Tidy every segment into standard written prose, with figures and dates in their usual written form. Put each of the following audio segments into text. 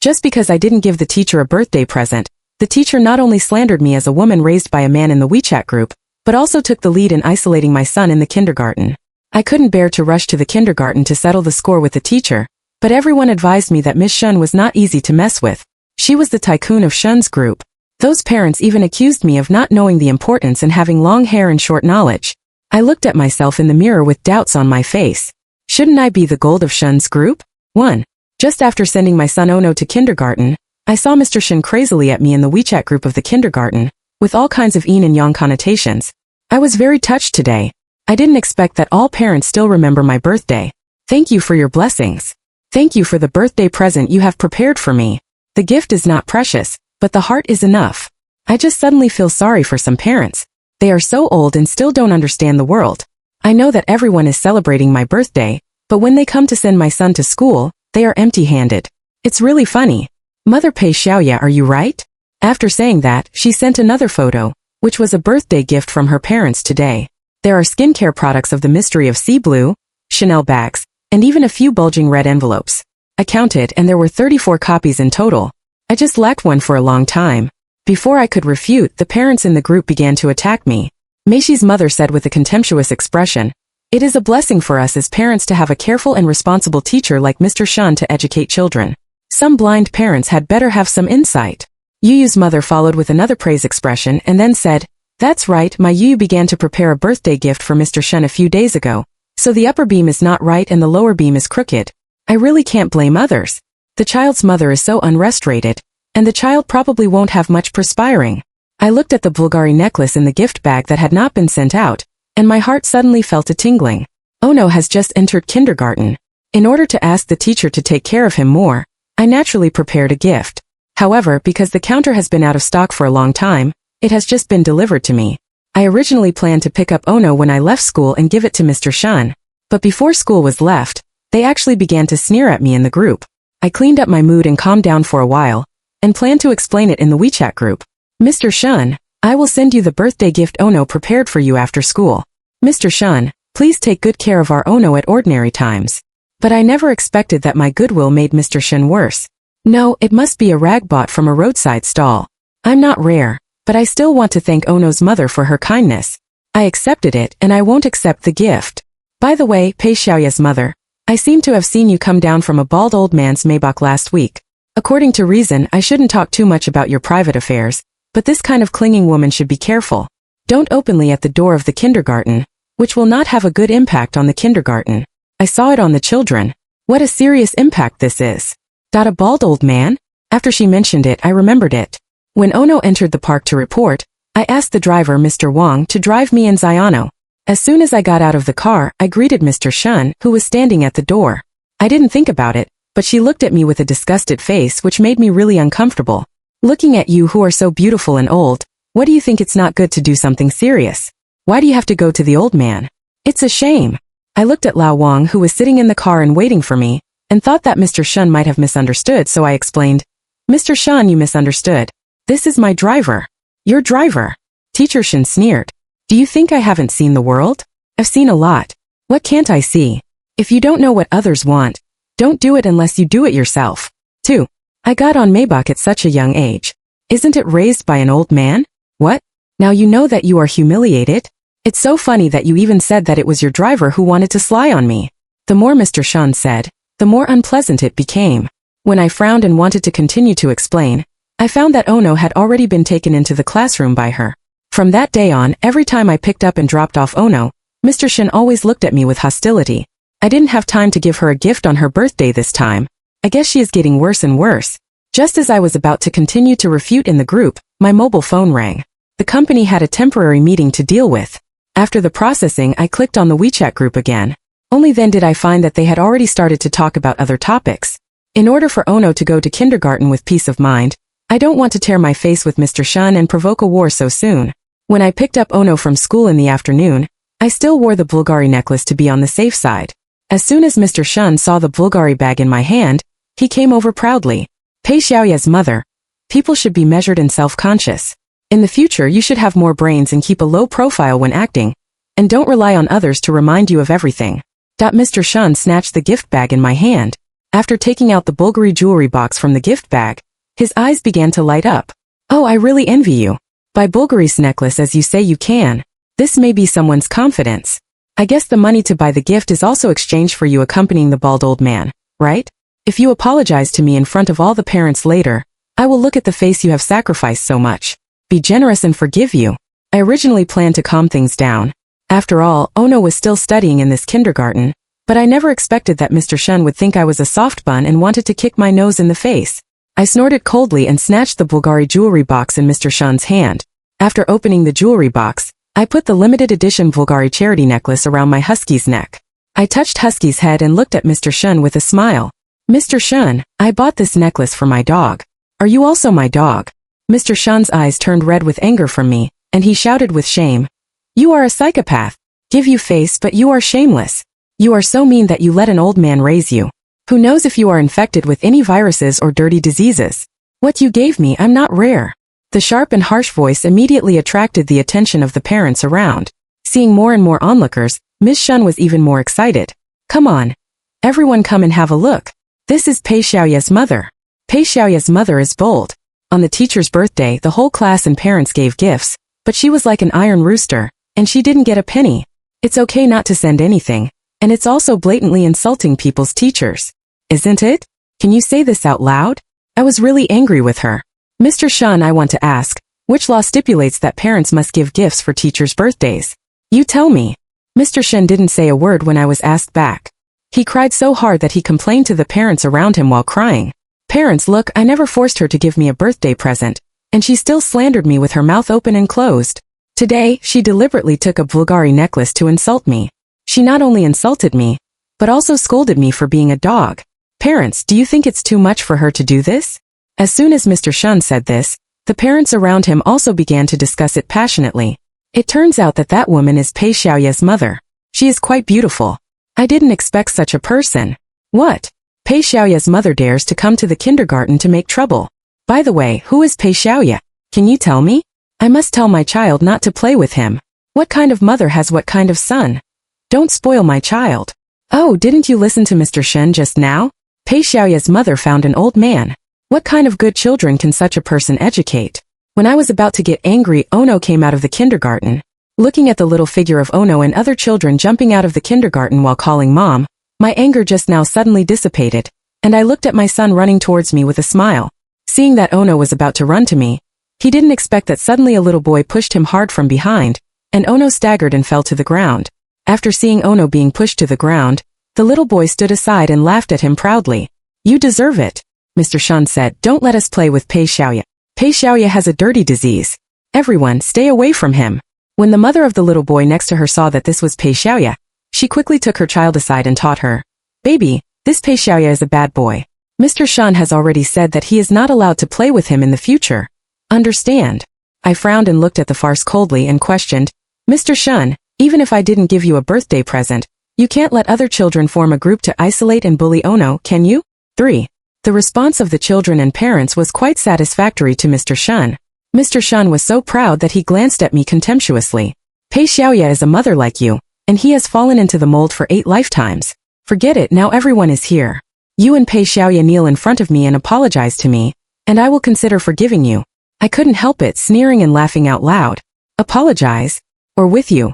Just because I didn't give the teacher a birthday present, the teacher not only slandered me as a woman raised by a man in the WeChat group, but also took the lead in isolating my son in the kindergarten. I couldn't bear to rush to the kindergarten to settle the score with the teacher, but everyone advised me that Miss Shen was not easy to mess with. She was the tycoon of Shen's group. Those parents even accused me of not knowing the importance and having long hair and short knowledge. I looked at myself in the mirror with doubts on my face. Shouldn't I be the gold of Shen's group? 1. Just after sending my son Ono to kindergarten, I saw Mr. Shen crazily at me in the WeChat group of the kindergarten, with all kinds of yin and yang connotations. I was very touched today. I didn't expect that all parents still remember my birthday. Thank you for your blessings. Thank you for the birthday present you have prepared for me. The gift is not precious, but the heart is enough. I just suddenly feel sorry for some parents. They are so old and still don't understand the world. I know that everyone is celebrating my birthday, but when they come to send my son to school, they are empty-handed. It's really funny. Mother Pei Xiaoya, are you right? After saying that, she sent another photo, which was a birthday gift from her parents today. There are skincare products of the mystery of sea blue, Chanel bags, and even a few bulging red envelopes. I counted and there were 34 copies in total. I just lacked one for a long time. Before I could refute, the parents in the group began to attack me. Meishi's mother said with a contemptuous expression, "It is a blessing for us as parents to have a careful and responsible teacher like Mr. Shen to educate children. Some blind parents had better have some insight." Yuyu's mother followed with another praise expression and then said, "That's right, my Yuyu began to prepare a birthday gift for Mr. Shen a few days ago, so the upper beam is not right and the lower beam is crooked. I really can't blame others. The child's mother is so unrestrained, and the child probably won't have much perspiring." I looked at the Bulgari necklace in the gift bag that had not been sent out, and my heart suddenly felt a tingling. Ono has just entered kindergarten. In order to ask the teacher to take care of him more, I naturally prepared a gift. However, because the counter has been out of stock for a long time, it has just been delivered to me. I originally planned to pick up Ono when I left school and give it to Mr. Shen, but before school was left, they actually began to sneer at me in the group. I cleaned up my mood and calmed down for a while, and planned to explain it in the WeChat group. "Mr. Shen, I will send you the birthday gift Ono prepared for you after school. Mr. Shen, please take good care of our Ono at ordinary times." But I never expected that my goodwill made Mr. Shen worse. No, it must be a rag bought from a roadside stall. I'm not rare, but I still want to thank Ono's mother for her kindness. I accepted it and I won't accept the gift. By the way, Pei Xiaoya's mother, I seem to have seen you come down from a bald old man's Maybach last week. According to reason, I shouldn't talk too much about your private affairs, but this kind of clinging woman should be careful. Don't openly at the door of the kindergarten, which will not have a good impact on the kindergarten. I saw it on the children. What a serious impact this is. A bald old man? After she mentioned it, I remembered it. When Ono entered the park to report, I asked the driver, Mr. Wang, to drive me and Ziano. As soon as I got out of the car, I greeted Mr. Shen, who was standing at the door. I didn't think about it, but she looked at me with a disgusted face which made me really uncomfortable. "Looking at you who are so beautiful and old, what do you think it's not good to do something serious? Why do you have to go to the old man? It's a shame." I looked at Lao Wang, who was sitting in the car and waiting for me, and thought that Mr. Shen might have misunderstood, so I explained, "Mr. Shen, you misunderstood. This is my driver." "Your driver?" Teacher Shen sneered. "Do you think I haven't seen the world? I've seen a lot. What can't I see? If you don't know what others want, don't do it unless you do it yourself." 2. I got on Maybach at such a young age. Isn't it raised by an old man? What? Now you know that you are humiliated? It's so funny that you even said that it was your driver who wanted to sly on me. The more Mr. Shen said, the more unpleasant it became. When I frowned and wanted to continue to explain, I found that Ono had already been taken into the classroom by her. From that day on, every time I picked up and dropped off Ono, Mr. Shen always looked at me with hostility. I didn't have time to give her a gift on her birthday this time. I guess she is getting worse and worse. Just as I was about to continue to refute in the group, my mobile phone rang. The company had a temporary meeting to deal with. After the processing, I clicked on the WeChat group again. Only then did I find that they had already started to talk about other topics. In order for Ono to go to kindergarten with peace of mind, I don't want to tear my face with Mr. Shen and provoke a war so soon. When I picked up Ono from school in the afternoon, I still wore the Bulgari necklace to be on the safe side. As soon as Mr. Shen saw the Bulgari bag in my hand, he came over proudly. Pei Xiaoya's mother, people should be measured and self-conscious. In the future, you should have more brains and keep a low profile when acting, and don't rely on others to remind you of everything. Mr. Shen snatched the gift bag in my hand. After taking out the Bulgari jewelry box from the gift bag, his eyes began to light up. Oh, I really envy you. Buy Bulgari's necklace as you say you can. This may be someone's confidence. I guess the money to buy the gift is also exchanged for you accompanying the bald old man, right? If you apologize to me in front of all the parents later, I will look at the face you have sacrificed so much. Be generous and forgive you. I originally planned to calm things down. After all, Ono was still studying in this kindergarten, but I never expected that Mr. Shen would think I was a soft bun and wanted to kick my nose in the face. I snorted coldly and snatched the Bulgari jewelry box in Mr. Shen's hand. After opening the jewelry box, I put the limited edition Bulgari charity necklace around my husky's neck. I touched Husky's head and looked at Mr. Shen with a smile. Mr. Shen, I bought this necklace for my dog. Are you also my dog? Mr. Shen's eyes turned red with anger from me, and he shouted with shame. You are a psychopath. Give you face, but you are shameless. You are so mean that you let an old man raise you. Who knows if you are infected with any viruses or dirty diseases? What you gave me, I'm not rare. The sharp and harsh voice immediately attracted the attention of the parents around. Seeing more and more onlookers, Miss Shen was even more excited. Come on. Everyone come and have a look. This is Pei Xiaoya's mother. Pei Xiaoya's mother is bold. On the teacher's birthday, the whole class and parents gave gifts, but she was like an iron rooster, and she didn't get a penny. It's okay not to send anything, and it's also blatantly insulting people's teachers. Isn't it? Can you say this out loud? I was really angry with her. Mr. Shen, I want to ask, which law stipulates that parents must give gifts for teachers' birthdays? You tell me. Mr. Shen didn't say a word when I was asked back. He cried so hard that he complained to the parents around him while crying. Parents, look, I never forced her to give me a birthday present, and she still slandered me with her mouth open and closed. Today, she deliberately took a Bulgari necklace to insult me. She not only insulted me, but also scolded me for being a dog. Parents, do you think it's too much for her to do this? As soon as Mr. Shen said this, the parents around him also began to discuss it passionately. It turns out that that woman is Pei Xiaoya's mother. She is quite beautiful. I didn't expect such a person. What? Pei Xiaoya's mother dares to come to the kindergarten to make trouble. By the way, who is Pei Xiaoya? Can you tell me? I must tell my child not to play with him. What kind of mother has what kind of son? Don't spoil my child. Oh, didn't you listen to Mr. Shen just now? Pei Xiaoya's mother found an old man. What kind of good children can such a person educate? When I was about to get angry, Ono came out of the kindergarten. Looking at the little figure of Ono and other children jumping out of the kindergarten while calling mom, my anger just now suddenly dissipated, and I looked at my son running towards me with a smile. Seeing that Ono was about to run to me, he didn't expect that suddenly a little boy pushed him hard from behind, and Ono staggered and fell to the ground. After seeing Ono being pushed to the ground, the little boy stood aside and laughed at him proudly. You deserve it. Mr. Shen said, don't let us play with Pei Xiaoya. Pei Xiaoya has a dirty disease. Everyone, stay away from him. When the mother of the little boy next to her saw that this was Pei Xiaoya, she quickly took her child aside and taught her. Baby, this Pei Xiaoya is a bad boy. Mr. Shen has already said that he is not allowed to play with him in the future. Understand? I frowned and looked at the farce coldly and questioned, Mr. Shen, even if I didn't give you a birthday present, you can't let other children form a group to isolate and bully Ono, can you? 3. The response of the children and parents was quite satisfactory to Mr. Shen. Mr. Shen was so proud that he glanced at me contemptuously. Pei Xiaoya is a mother like you, and he has fallen into the mold for 8 lifetimes. Forget it, now everyone is here. You and Pei Xiaoya kneel in front of me and apologize to me, and I will consider forgiving you. I couldn't help it, sneering and laughing out loud. Apologize? Or with you?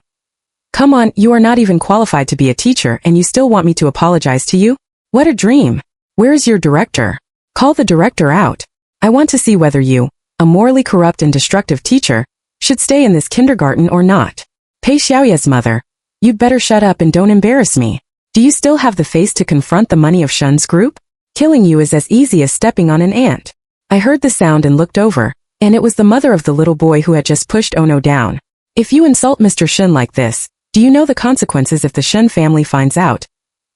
Come on, you are not even qualified to be a teacher and you still want me to apologize to you? What a dream. Where is your director? Call the director out. I want to see whether you, a morally corrupt and destructive teacher, should stay in this kindergarten or not. Pei Xiaoya's mother, you'd better shut up and don't embarrass me. Do you still have the face to confront the money of Shen's group? Killing you is as easy as stepping on an ant. I heard the sound and looked over, and it was the mother of the little boy who had just pushed Ono down. If you insult Mr. Shen like this, do you know the consequences if the Shen family finds out?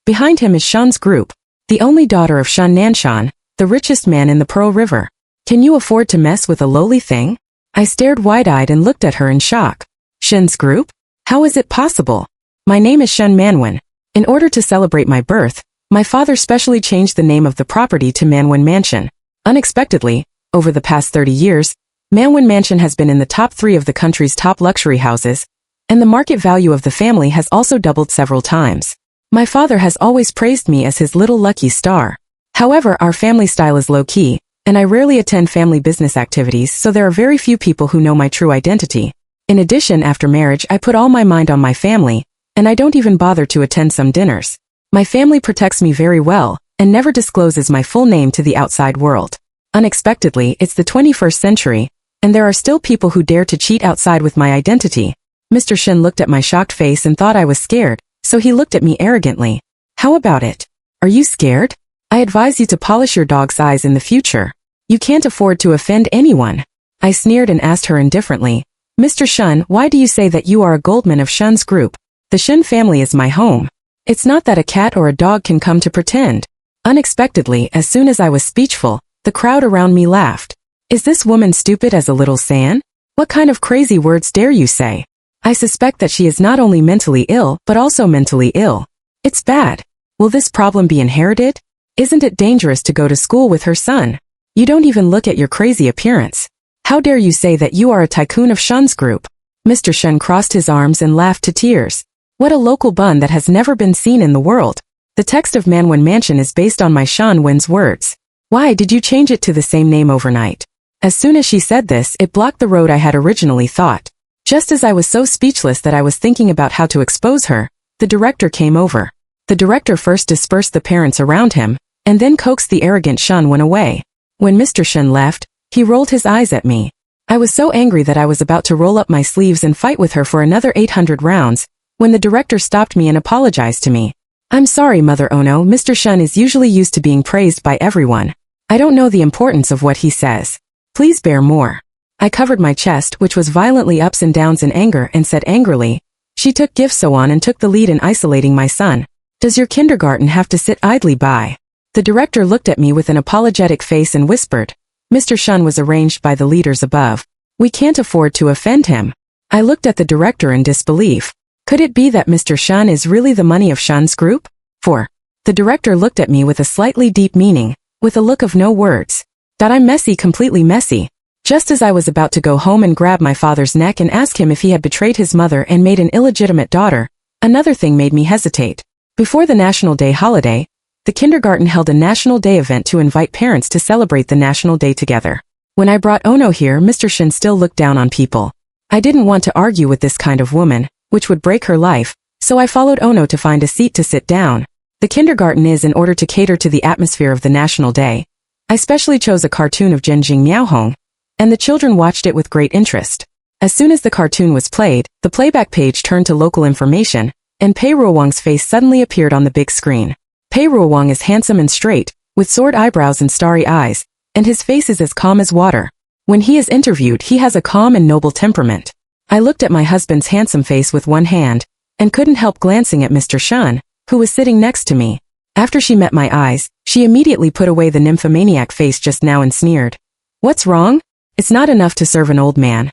Behind him is Shen's group, the only daughter of Shen Nanshan, the richest man in the Pearl River. Can you afford to mess with a lowly thing? I stared wide-eyed and looked at her in shock. Shen's group? How is it possible? My name is Shen Manwen. In order to celebrate my birth, my father specially changed the name of the property to Manwen Mansion. Unexpectedly, over the past 30 years, Manwen Mansion has been in the top 3 of the country's top luxury houses, and the market value of the family has also doubled several times. My father has always praised me as his little lucky star. However, our family style is low-key, and I rarely attend family business activities, so there are very few people who know my true identity. In addition, after marriage, I put all my mind on my family, and I don't even bother to attend some dinners. My family protects me very well, and never discloses my full name to the outside world. Unexpectedly, it's the 21st century, and there are still people who dare to cheat outside with my identity. Mr. Shen looked at my shocked face and thought I was scared, so he looked at me arrogantly. How about it? Are you scared? I advise you to polish your dog's eyes in the future. You can't afford to offend anyone. I sneered and asked her indifferently, Mr. Shen, why do you say that you are a Goldman of Shen's group? The Shen family is my home. It's not that a cat or a dog can come to pretend. Unexpectedly, as soon as I was speechful, the crowd around me laughed. Is this woman stupid as a little sand? What kind of crazy words dare you say? I suspect that she is not only mentally ill, but also mentally ill. It's bad. Will this problem be inherited? Isn't it dangerous to go to school with her son? You don't even look at your crazy appearance. How dare you say that you are a tycoon of Shen's group? Mr. Shen crossed his arms and laughed to tears. What a local bun that has never been seen in the world. The text of Manwen Mansion is based on my Shan Wen's words. Why did you change it to the same name overnight? As soon as she said this, it blocked the road I had originally thought. Just as I was so speechless that I was thinking about how to expose her, the director came over. The director first dispersed the parents around him, and then coaxed the arrogant Shen Wen away. When Mr. Shen left, he rolled his eyes at me. I was so angry that I was about to roll up my sleeves and fight with her for another 800 rounds, when the director stopped me and apologized to me. I'm sorry, Mother Ono, Mr. Shen is usually used to being praised by everyone. I don't know the importance of what he says. Please bear more. I covered my chest, which was violently ups and downs in anger, and said angrily, she took Gif-So-on and took the lead in isolating my son. Does your kindergarten have to sit idly by? The director looked at me with an apologetic face and whispered, Mr. Shen was arranged by the leaders above. We can't afford to offend him. I looked at the director in disbelief. Could it be that Mr. Shen is really the money of Shen's group? The director looked at me with a slightly deep meaning, with a look of no words. That I'm messy, completely messy. Just as I was about to go home and grab my father's neck and ask him if he had betrayed his mother and made an illegitimate daughter, another thing made me hesitate. Before the National Day holiday, the kindergarten held a National Day event to invite parents to celebrate the National Day together. When I brought Ono here, Mr. Shen still looked down on people. I didn't want to argue with this kind of woman, which would break her life, so I followed Ono to find a seat to sit down. The kindergarten is in order to cater to the atmosphere of the National Day. I specially chose a cartoon of Zhenjing Miaohong, and the children watched it with great interest. As soon as the cartoon was played, the playback page turned to local information, and Pei Ruowang's face suddenly appeared on the big screen. Pei Ruowang is handsome and straight, with sword eyebrows and starry eyes, and his face is as calm as water. When he is interviewed, he has a calm and noble temperament. I looked at my husband's handsome face with one hand, and couldn't help glancing at Mr. Shen, who was sitting next to me. After she met my eyes, she immediately put away the nymphomaniac face just now and sneered. What's wrong? It's not enough to serve an old man.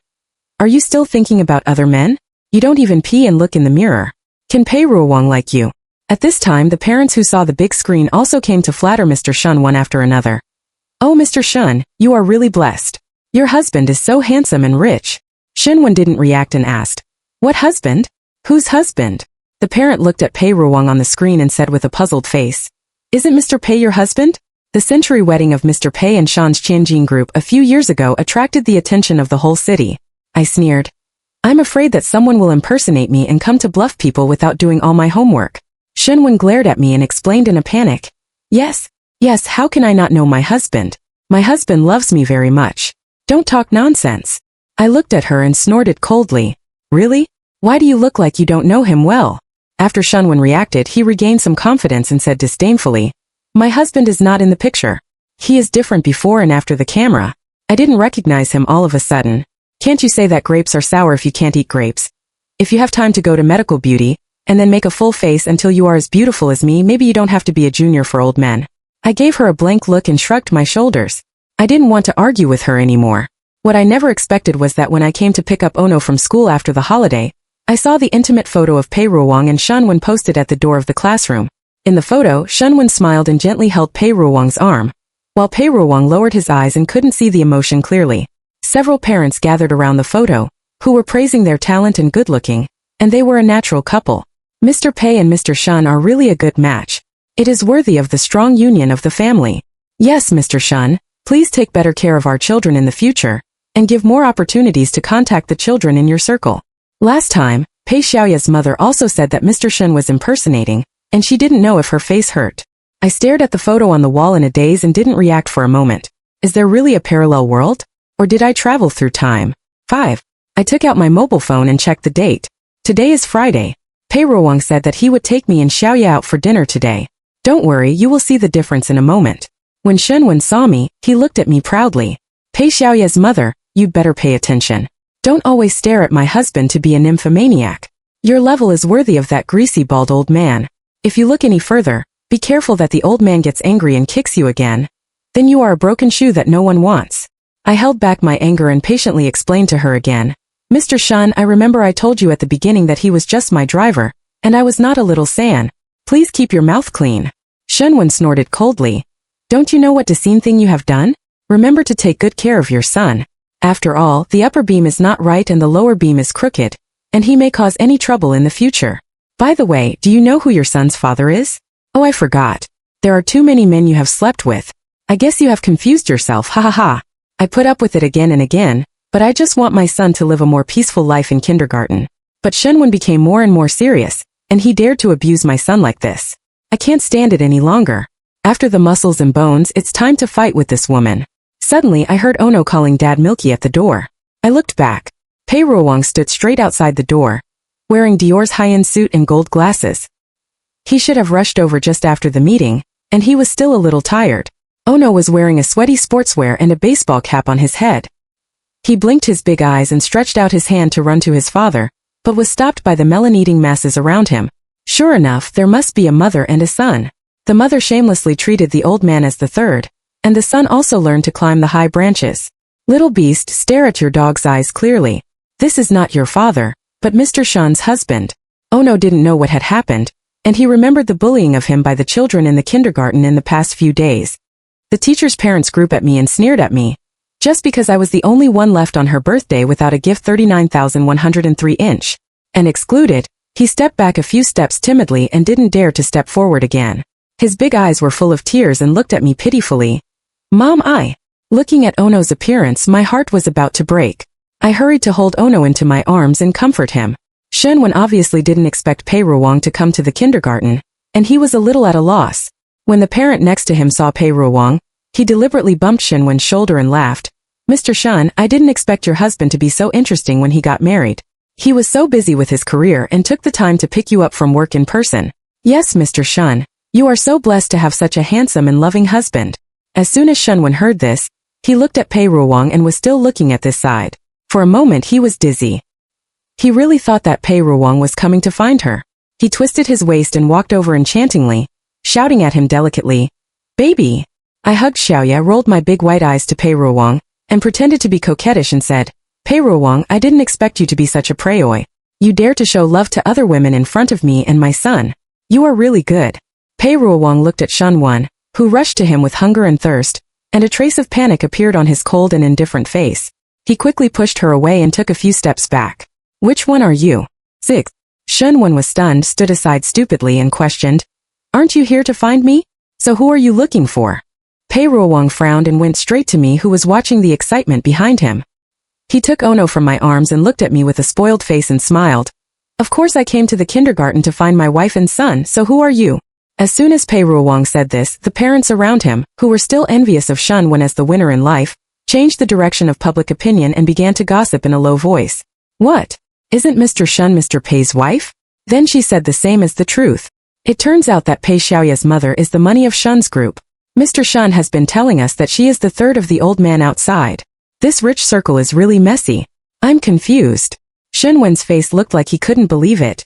Are you still thinking about other men? You don't even pee and look in the mirror. Can Pei Ruowang like you? At this time, the parents who saw the big screen also came to flatter Mr. Shen one after another. Oh, Mr. Shen, you are really blessed. Your husband is so handsome and rich. Shenwen didn't react and asked, what husband? Whose husband? The parent looked at Pei Ruowang on the screen and said with a puzzled face, isn't Mr. Pei your husband? The century wedding of Mr. Pei and Shan's Tianjin group a few years ago attracted the attention of the whole city. I sneered. I'm afraid that someone will impersonate me and come to bluff people without doing all my homework. Shenwen glared at me and explained in a panic. Yes, how can I not know my husband? My husband loves me very much. Don't talk nonsense. I looked at her and snorted coldly. Really? Why do you look like you don't know him well? After Shenwen reacted, he regained some confidence and said disdainfully, my husband is not in the picture. He is different before and after the camera. I didn't recognize him all of a sudden. Can't you say that grapes are sour if you can't eat grapes? If you have time to go to medical beauty, and then make a full face until you are as beautiful as me, maybe you don't have to be a junior for old men. I gave her a blank look and shrugged my shoulders. I didn't want to argue with her anymore. What I never expected was that when I came to pick up Ono from school after the holiday, I saw the intimate photo of Pei Ruowang and Shenwen posted at the door of the classroom. In the photo, Shenwen smiled and gently held Pei Ruowang's arm, while Pei Ruowang lowered his eyes and couldn't see the emotion clearly. Several parents gathered around the photo, who were praising their talent and good-looking, and they were a natural couple. Mr. Pei and Mr. Shen are really a good match. It is worthy of the strong union of the family. Yes, Mr. Shen, please take better care of our children in the future, and give more opportunities to contact the children in your circle. Last time, Pei Xiaoya's mother also said that Mr. Shen was impersonating, and she didn't know if her face hurt. I stared at the photo on the wall in a daze and didn't react for a moment. Is there really a parallel world? Or did I travel through time? 5. I took out my mobile phone and checked the date. Today is Friday. Pei Ruowang said that he would take me and Xiaoya out for dinner today. Don't worry, you will see the difference in a moment. When Shen saw me, he looked at me proudly. Pei Xiaoya's mother, you'd better pay attention. Don't always stare at my husband to be a nymphomaniac. Your level is worthy of that greasy bald old man. If you look any further, be careful that the old man gets angry and kicks you again. Then you are a broken shoe that no one wants. I held back my anger and patiently explained to her again. Mr. Shen, I remember I told you at the beginning that he was just my driver, and I was not a little San. Please keep your mouth clean. Shen snorted coldly. Don't you know what decent thing you have done? Remember to take good care of your son. After all, the upper beam is not right and the lower beam is crooked, and he may cause any trouble in the future. By the way, do you know who your son's father is? Oh, I forgot. There are too many men you have slept with. I guess you have confused yourself, ha ha ha. I put up with it again and again, but I just want my son to live a more peaceful life in kindergarten. But Shen became more and more serious, and he dared to abuse my son like this. I can't stand it any longer. After the muscles and bones, it's time to fight with this woman. Suddenly, I heard Ono calling Dad Milky at the door. I looked back. Pei Ruowang stood straight outside the door, wearing Dior's high-end suit and gold glasses. He should have rushed over just after the meeting, and he was still a little tired. Ono was wearing a sweaty sportswear and a baseball cap on his head. He blinked his big eyes and stretched out his hand to run to his father, but was stopped by the melon-eating masses around him. Sure enough, there must be a mother and a son. The mother shamelessly treated the old man as the third, and the son also learned to climb the high branches. Little beast, stare at your dog's eyes clearly. This is not your father, but Mr. Shen's husband. Ono didn't know what had happened, and he remembered the bullying of him by the children in the kindergarten in the past few days. The teacher's parents grouped at me and sneered at me, just because I was the only one left on her birthday without a gift 39,103 inch. And excluded, he stepped back a few steps timidly and didn't dare to step forward again. His big eyes were full of tears and looked at me pitifully. Mom, Looking at Ono's appearance, my heart was about to break. I hurried to hold Ono into my arms and comfort him. Shen obviously didn't expect Pei Ruowang to come to the kindergarten, and he was a little at a loss. When the parent next to him saw Pei Ruowang, he deliberately bumped Shen's shoulder and laughed. Mr. Shen, I didn't expect your husband to be so interesting when he got married. He was so busy with his career and took the time to pick you up from work in person. Yes, Mr. Shen, you are so blessed to have such a handsome and loving husband. As soon as Shen heard this, he looked at Pei Ruowang and was still looking at this side. For a moment he was dizzy. He really thought that Pei Ruowang was coming to find her. He twisted his waist and walked over enchantingly, shouting at him delicately, "Baby!" I hugged Xiaoya, rolled my big white eyes to Pei Ruowang, and pretended to be coquettish and said, "Pei Ruowang, I didn't expect you to be such a preyoi. You dare to show love to other women in front of me and my son. You are really good." Pei Ruowang looked at Shen, who rushed to him with hunger and thirst, and a trace of panic appeared on his cold and indifferent face. He quickly pushed her away and took a few steps back. "Which one are you?" 6. Shen was stunned, stood aside stupidly and questioned, "Aren't you here to find me? So who are you looking for?" Pei Ruowang frowned and went straight to me, who was watching the excitement behind him. He took Ono from my arms and looked at me with a spoiled face and smiled. "Of course I came to the kindergarten to find my wife and son, so who are you?" As soon as Pei Ruowang said this, the parents around him, who were still envious of Shen as the winner in life, changed the direction of public opinion and began to gossip in a low voice. "What? Isn't Mr. Shen Mr. Pei's wife?" Then she said the same as the truth. It turns out that Pei Xiaoya's mother is the money of Shen's group. Mr. Shen has been telling us that she is the third of the old man outside. This rich circle is really messy. I'm confused. Shen's face looked like he couldn't believe it.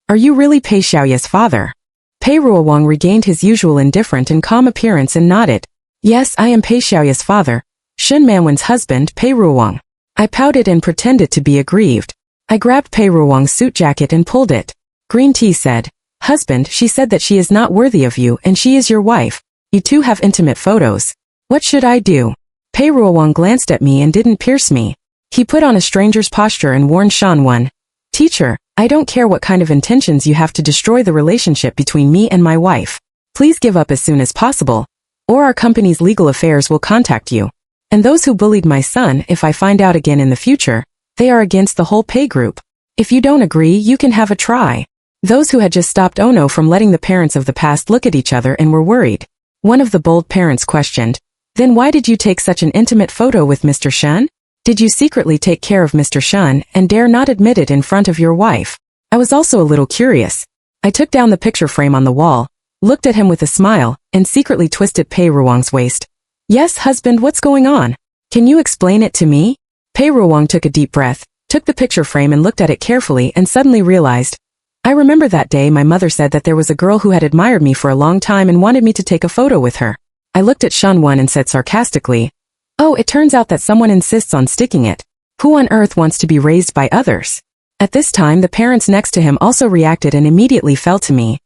Are you really Pei Xiaoya's father?" Pei Ruowang regained his usual indifferent and calm appearance and nodded. "Yes, I am Pei Xiaoya's father, Shen Manwen's husband, Pei Ruowang." I pouted and pretended to be aggrieved. I grabbed Pei Ruowang's suit jacket and pulled it. Green Tea said, "Husband, she said that she is not worthy of you and she is your wife. You two have intimate photos. What should I do?" Pei Ruowang glanced at me and didn't pierce me. He put on a stranger's posture and warned Shen, "Teacher, I don't care what kind of intentions you have to destroy the relationship between me and my wife. Please give up as soon as possible, or our company's legal affairs will contact you. And those who bullied my son, if I find out again in the future, they are against the whole pay group. If you don't agree, you can have a try. Those who had just stopped Ono from letting the parents of the past look at each other and were worried. One of the bold parents questioned, "Then why did you take such an intimate photo with Mr. Shen? Did you secretly take care of Mr. Shen and dare not admit it in front of your wife?" I was also a little curious. I took down the picture frame on the wall, looked at him with a smile, and secretly twisted Pei Ruoang's waist. "Yes, husband, what's going on? Can you explain it to me?" Pei Ruoang took a deep breath, took the picture frame and looked at it carefully and suddenly realized, "I remember that day my mother said that there was a girl who had admired me for a long time and wanted me to take a photo with her." I looked at Shen and said sarcastically, "Oh, it turns out that someone insists on sticking it. Who on earth wants to be raised by others?" At this time the parents next to him also reacted and immediately fell to me.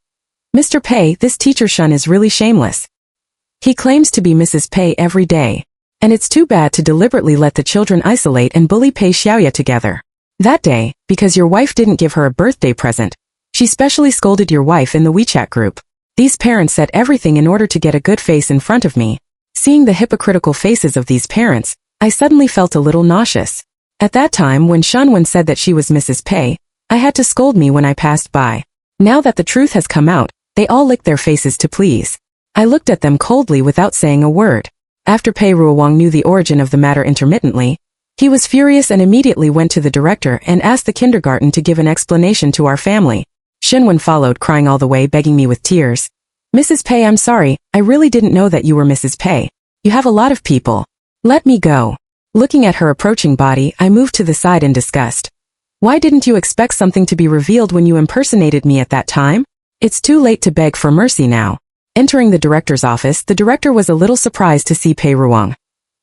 "Mr. Pei, this teacher Shen is really shameless. He claims to be Mrs. Pei every day. And it's too bad to deliberately let the children isolate and bully Pei Xiaoya together. That day, because your wife didn't give her a birthday present, she specially scolded your wife in the WeChat group. These parents said everything in order to get a good face in front of me. Seeing the hypocritical faces of these parents, I suddenly felt a little nauseous. At that time when Shen said that she was Mrs. Pei, I had to scold me when I passed by. Now that the truth has come out, they all licked their faces to please. I looked at them coldly without saying a word. After Pei Ruoang knew the origin of the matter intermittently, he was furious and immediately went to the director and asked the kindergarten to give an explanation to our family. Shen followed, crying all the way, begging me with tears. "Mrs. Pei, I'm sorry, I really didn't know that you were Mrs. Pei. You have a lot of people. Let me go." Looking at her approaching body, I moved to the side in disgust. "Why didn't you expect something to be revealed when you impersonated me at that time? It's too late to beg for mercy now." Entering the director's office, the director was a little surprised to see Pei Ruoang.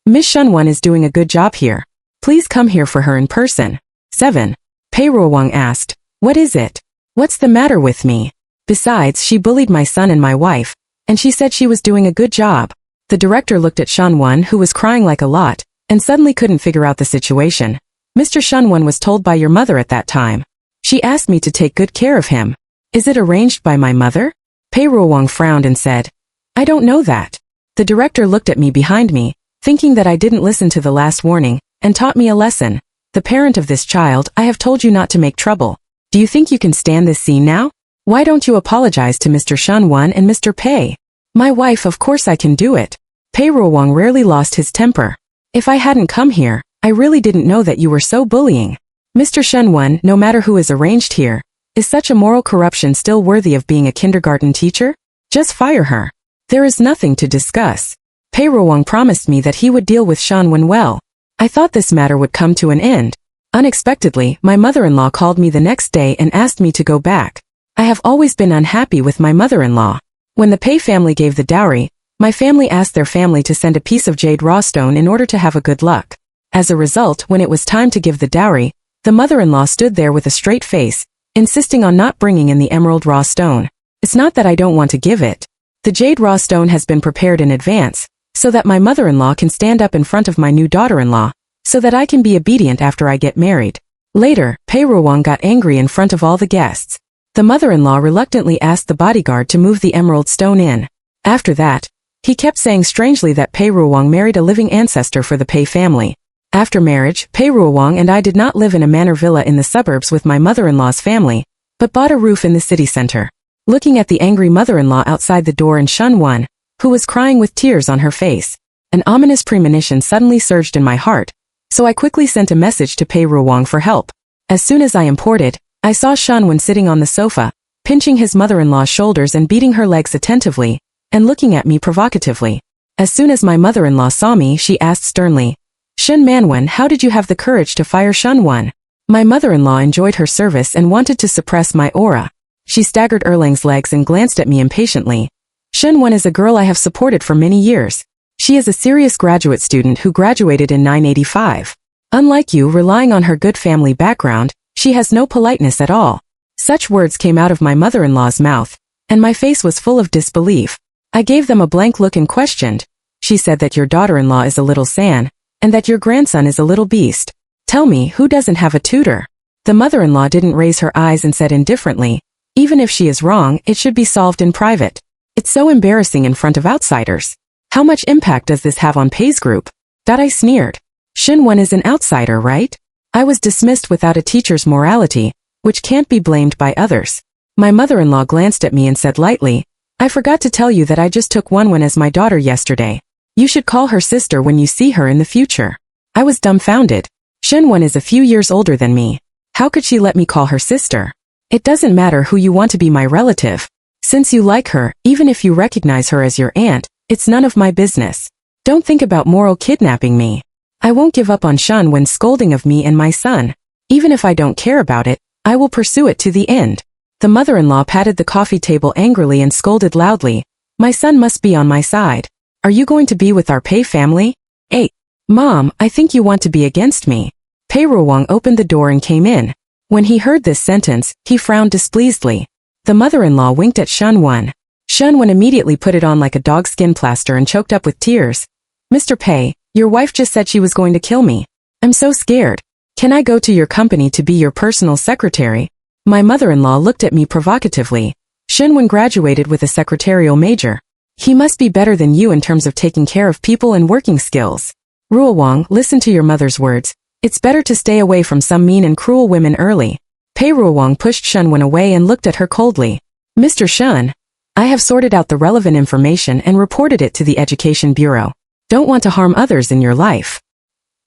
"Miss Shen is doing a good job here. Please come here for her in person." 7. Pei Ruoang asked, "What is it? What's the matter with me? Besides, she bullied my son and my wife, and she said she was doing a good job." The director looked at Shen, who was crying like a lot, and suddenly couldn't figure out the situation. "Mr. Shen was told by your mother at that time. She asked me to take good care of him. Is it arranged by my mother?" Pei Ruoang frowned and said, "I don't know that." The director looked at me behind me, thinking that I didn't listen to the last warning, and taught me a lesson. "The parent of this child, I have told you not to make trouble. Do you think you can stand this scene now? Why don't you apologize to Mr. Shen and Mr. Pei?" "My wife, of course I can do it." Pei Ruoang rarely lost his temper. "If I hadn't come here, I really didn't know that you were so bullying. Mr. Shen, no matter who is arranged here, is such a moral corruption still worthy of being a kindergarten teacher? Just fire her. There is nothing to discuss." Pei Ruoang promised me that he would deal with Shen well. I thought this matter would come to an end. Unexpectedly, my mother-in-law called me the next day and asked me to go back. I have always been unhappy with my mother-in-law. When the Pei family gave the dowry, my family asked their family to send a piece of jade raw stone in order to have a good luck. As a result, when it was time to give the dowry, the mother-in-law stood there with a straight face, insisting on not bringing in the emerald raw stone. It's not that I don't want to give it. The jade raw stone has been prepared in advance, so that my mother-in-law can stand up in front of my new daughter-in-law, so that I can be obedient after I get married. Later, Pei Ruoang got angry in front of all the guests. The mother-in-law reluctantly asked the bodyguard to move the emerald stone in. After that, he kept saying strangely that Pei Ruoang married a living ancestor for the Pei family. After marriage, Pei Ruoang and I did not live in a manor villa in the suburbs with my mother-in-law's family, but bought a roof in the city center. Looking at the angry mother-in-law outside the door and Shen, who was crying with tears on her face, an ominous premonition suddenly surged in my heart, so I quickly sent a message to Pei Ruoang for help. As soon as I imported, I saw Shen sitting on the sofa, pinching his mother-in-law's shoulders and beating her legs attentively, and looking at me provocatively. As soon as my mother-in-law saw me, she asked sternly, "Shen Manwen, how did you have the courage to fire Shen?" My mother-in-law enjoyed her service and wanted to suppress my aura. She staggered Erlang's legs and glanced at me impatiently. "Shen is a girl I have supported for many years. She is a serious graduate student who graduated in 985. Unlike you relying on her good family background, she has no politeness at all." Such words came out of my mother-in-law's mouth, and my face was full of disbelief. I gave them a blank look and questioned. "She said that your daughter-in-law is a little San, and that your grandson is a little beast. Tell me, who doesn't have a tutor?" The mother-in-law didn't raise her eyes and said indifferently, "Even if she is wrong, it should be solved in private. It's It's so embarrassing in front of outsiders. How much impact does this have on Pei's group? That I sneered. Shen is an outsider, right? I was dismissed without a teacher's morality, which can't be blamed by others. My mother-in-law glanced at me and said lightly, I forgot to tell you that I just took one as my daughter yesterday. You should call her sister when you see her in the future. I was dumbfounded. Shen is a few years older than me. How could she let me call her sister? It doesn't matter who you want to be my relative. Since you like her, even if you recognize her as your aunt, it's none of my business. Don't think about moral kidnapping me. I won't give up on Shen when scolding of me and my son. Even if I don't care about it, I will pursue it to the end. The mother-in-law patted the coffee table angrily and scolded loudly. My son must be on my side. Are you going to be with our Pei family? 8. Mom, I think you want to be against me. Pei Ruowang opened the door and came in. When he heard this sentence, he frowned displeasedly. The mother-in-law winked at Shen. Shen immediately put it on like a dog skin plaster and choked up with tears. Mr. Pei, your wife just said she was going to kill me. I'm so scared. Can I go to your company to be your personal secretary? My mother-in-law looked at me provocatively. Shen graduated with a secretarial major. He must be better than you in terms of taking care of people and working skills. Ruowang, listen to your mother's words. It's better to stay away from some mean and cruel women early. Pei Ruowang pushed Shen away and looked at her coldly. Mr. Shen, I have sorted out the relevant information and reported it to the Education Bureau. Don't want to harm others in your life.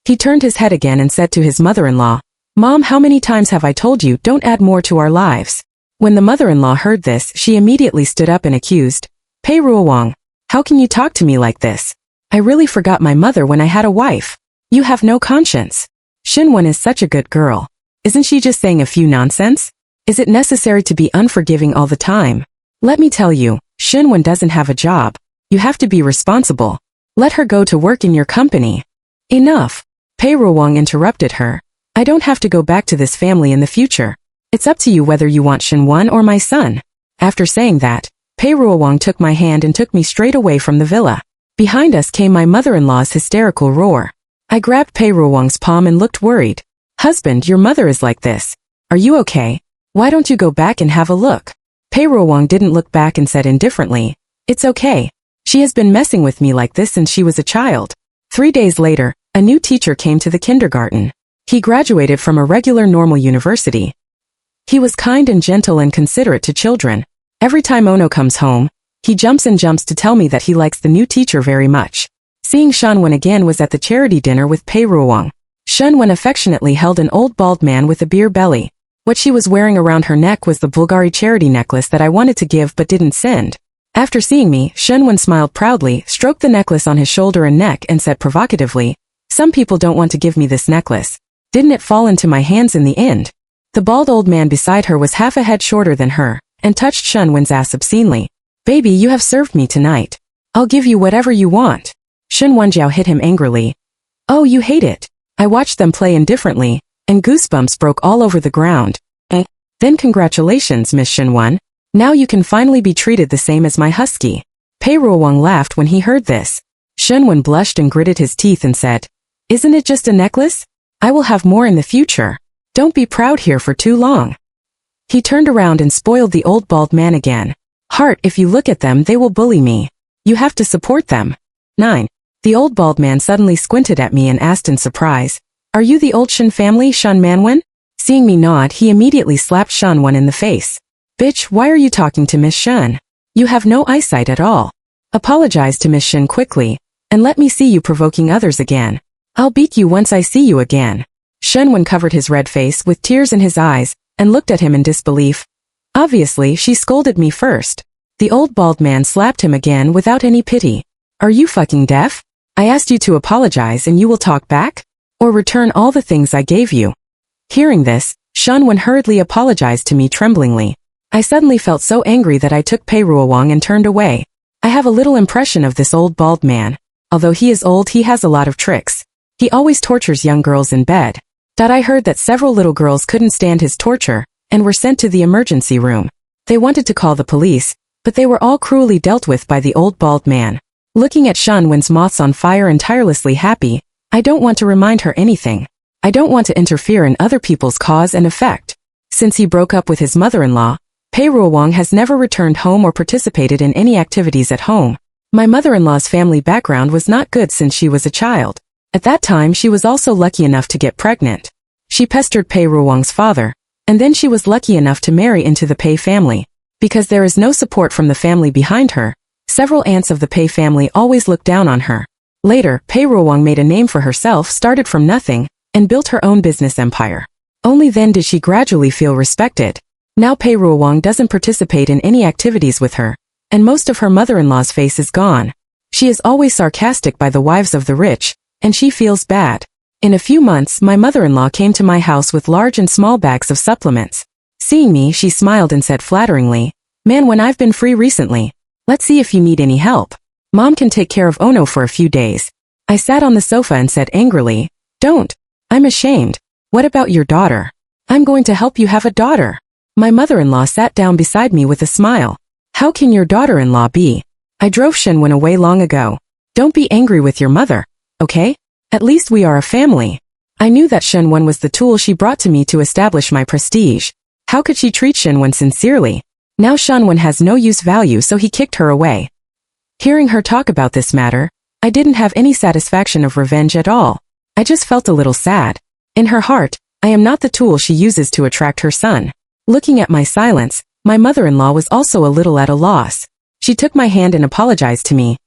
He turned his head again and said to his mother-in-law, Mom, how many times have I told you don't add more to our lives? When the mother-in-law heard this, she immediately stood up and accused, Pei Ruowang, how can you talk to me like this? I really forgot my mother when I had a wife. You have no conscience. Shen is such a good girl. Isn't she just saying a few nonsense? Is it necessary to be unforgiving all the time? Let me tell you, Shen doesn't have a job. You have to be responsible. Let her go to work in your company. Enough. Pei Ruowang interrupted her. I don't have to go back to this family in the future. It's up to you whether you want Shen or my son. After saying that, Pei Ruowang took my hand and took me straight away from the villa. Behind us came my mother-in-law's hysterical roar. I grabbed Pei Ruowang's palm and looked worried. Husband, your mother is like this. Are you okay? Why don't you go back and have a look? Pei Ruowang didn't look back and said indifferently, It's okay. She has been messing with me like this since she was a child. 3 days later, a new teacher came to the kindergarten. He graduated from a regular normal university. He was kind and gentle and considerate to children. Every time Ono comes home, he jumps to tell me that he likes the new teacher very much. Seeing Shen again was at the charity dinner with Pei Ruowang. Shen affectionately held an old bald man with a beer belly. What she was wearing around her neck was the Bulgari charity necklace that I wanted to give but didn't send. After seeing me, Shen smiled proudly, stroked the necklace on his shoulder and neck and said provocatively, Some people don't want to give me this necklace. Didn't it fall into my hands in the end? The bald old man beside her was half a head shorter than her, and touched Shen's ass obscenely. Baby, you have served me tonight. I'll give you whatever you want. Shen Wenjiao hit him angrily. Oh, you hate it. I watched them play indifferently, and goosebumps broke all over the ground. Then congratulations, Miss Shen. Now you can finally be treated the same as my husky. Pei Ruowang laughed when he heard this. Shen blushed and gritted his teeth and said, Isn't it just a necklace? I will have more in the future. Don't be proud here for too long. He turned around and spoiled the old bald man again. Heart, if you look at them they will bully me. You have to support them. 9. The old bald man suddenly squinted at me and asked in surprise, Are you the old Shen family, Shen Manwen? Seeing me nod, he immediately slapped Shen in the face. Bitch, why are you talking to Miss Shen? You have no eyesight at all. Apologize to Miss Shen quickly, and let me see you provoking others again. I'll beat you once I see you again. Shen covered his red face with tears in his eyes, and looked at him in disbelief. Obviously, she scolded me first. The old bald man slapped him again without any pity. Are you fucking deaf? I asked you to apologize and you will talk back? Or return all the things I gave you? Hearing this, Shen hurriedly apologized to me tremblingly. I suddenly felt so angry that I took Pei Ruowang and turned away. I have a little impression of this old bald man. Although he is old, he has a lot of tricks. He always tortures young girls in bed. I heard that several little girls couldn't stand his torture, and were sent to the emergency room. They wanted to call the police, but they were all cruelly dealt with by the old bald man. Looking at Shen's moths on fire and tirelessly happy, I don't want to remind her anything. I don't want to interfere in other people's cause and effect. Since he broke up with his mother-in-law, Pei Ruowang has never returned home or participated in any activities at home. My mother-in-law's family background was not good since she was a child. At that time she was also lucky enough to get pregnant. She pestered Pei Ruowang's father, and then she was lucky enough to marry into the Pei family. Because there is no support from the family behind her, several aunts of the Pei family always looked down on her. Later, Pei Ruowang made a name for herself, started from nothing, and built her own business empire. Only then did she gradually feel respected. Now Pei Ruowang doesn't participate in any activities with her, and most of her mother-in-law's face is gone. She is always sarcastic by the wives of the rich, and she feels bad. In a few months, my mother-in-law came to my house with large and small bags of supplements. Seeing me, she smiled and said flatteringly, "Man, when I've been free recently, let's see if you need any help. Mom can take care of Ono for a few days." I sat on the sofa and said angrily, "Don't. I'm ashamed. What about your daughter? I'm going to help you have a daughter." My mother-in-law sat down beside me with a smile. "How can your daughter-in-law be? I drove Shen away long ago. Don't be angry with your mother, okay? At least we are a family." I knew that Shen was the tool she brought to me to establish my prestige. How could she treat Shen sincerely? Now Shen has no use value, so he kicked her away. Hearing her talk about this matter, I didn't have any satisfaction of revenge at all. I just felt a little sad. In her heart, I am not the tool she uses to attract her son. Looking at my silence, my mother-in-law was also a little at a loss. She took my hand and apologized to me.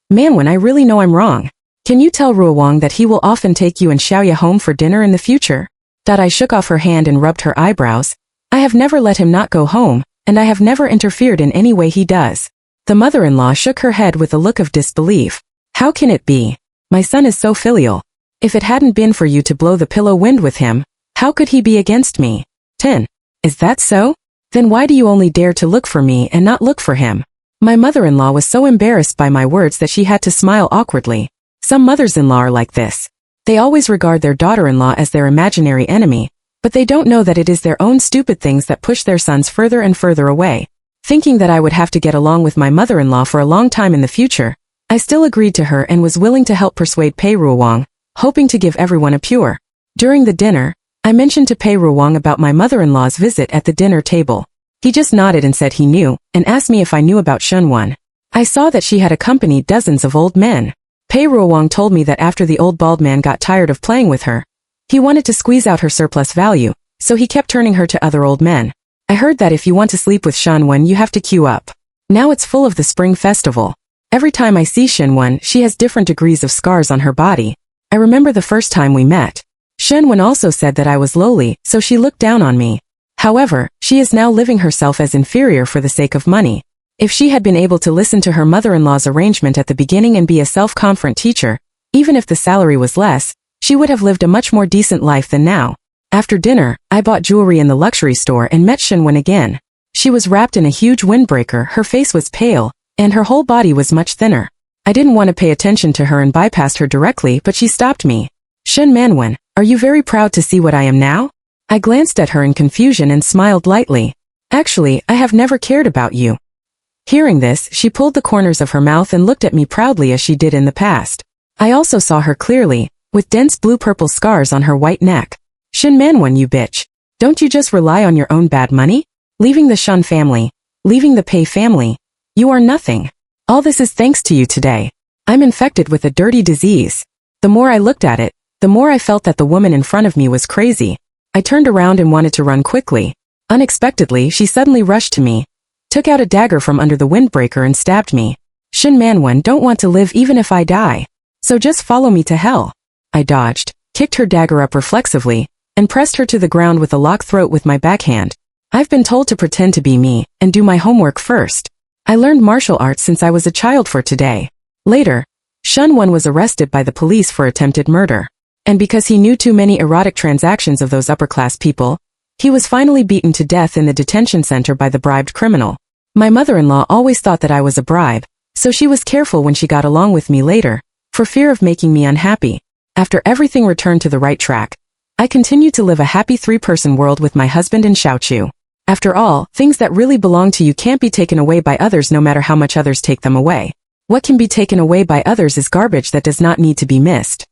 "Man, I really know I'm wrong. Can you tell Ruowang that he will often take you and Xiaoya home for dinner in the future?" I shook off her hand and rubbed her eyebrows. I have never let him not go home, and I have never interfered in any way he does. The mother-in-law shook her head with a look of disbelief. "How can it be? My son is so filial. If it hadn't been for you to blow the pillow wind with him, how could he be against me?" 10. "Is that so? Then why do you only dare to look for me and not look for him?" My mother-in-law was so embarrassed by my words that she had to smile awkwardly. Some mothers-in-law are like this. They always regard their daughter-in-law as their imaginary enemy, but they don't know that it is their own stupid things that push their sons further and further away. Thinking that I would have to get along with my mother-in-law for a long time in the future, I still agreed to her and was willing to help persuade Pei Ruowang, hoping to give everyone a pure. During the dinner, I mentioned to Pei Ruowang about my mother-in-law's visit at the dinner table. He just nodded and said he knew, and asked me if I knew about Shen. I saw that she had accompanied dozens of old men. Pei Ruowang told me that after the old bald man got tired of playing with her, he wanted to squeeze out her surplus value, so he kept turning her to other old men. I heard that if you want to sleep with Shen, you have to queue up. Now it's full of the spring festival. Every time I see Shen, she has different degrees of scars on her body. I remember the first time we met. Shen also said that I was lowly, so she looked down on me. However, she is now living herself as inferior for the sake of money. If she had been able to listen to her mother-in-law's arrangement at the beginning and be a self-confident teacher, even if the salary was less, she would have lived a much more decent life than now. After dinner, I bought jewelry in the luxury store and met Shen again. She was wrapped in a huge windbreaker, her face was pale, and her whole body was much thinner. I didn't want to pay attention to her and bypassed her directly, but she stopped me. "Shen Manwen, are you very proud to see what I am now?" I glanced at her in confusion and smiled lightly. "Actually, I have never cared about you." Hearing this, she pulled the corners of her mouth and looked at me proudly as she did in the past. I also saw her clearly, with dense blue-purple scars on her white neck. "Shen Manwen, you bitch. Don't you just rely on your own bad money? Leaving the Shen family, leaving the Pei family. You are nothing. All this is thanks to you today. I'm infected with a dirty disease." The more I looked at it, the more I felt that the woman in front of me was crazy. I turned around and wanted to run quickly. Unexpectedly, she suddenly rushed to me, took out a dagger from under the windbreaker and stabbed me. "Shen Manwen don't want to live even if I die. So just follow me to hell." I dodged, kicked her dagger up reflexively, and pressed her to the ground with a locked throat with my backhand. I've been told to pretend to be me, and do my homework first. I learned martial arts since I was a child for today. Later, Shen was arrested by the police for attempted murder. And because he knew too many erotic transactions of those upper-class people, he was finally beaten to death in the detention center by the bribed criminal. My mother-in-law always thought that I was a bribe, so she was careful when she got along with me later, for fear of making me unhappy. After everything returned to the right track, I continued to live a happy three-person world with my husband and Xiaochu. After all, things that really belong to you can't be taken away by others no matter how much others take them away. What can be taken away by others is garbage that does not need to be missed.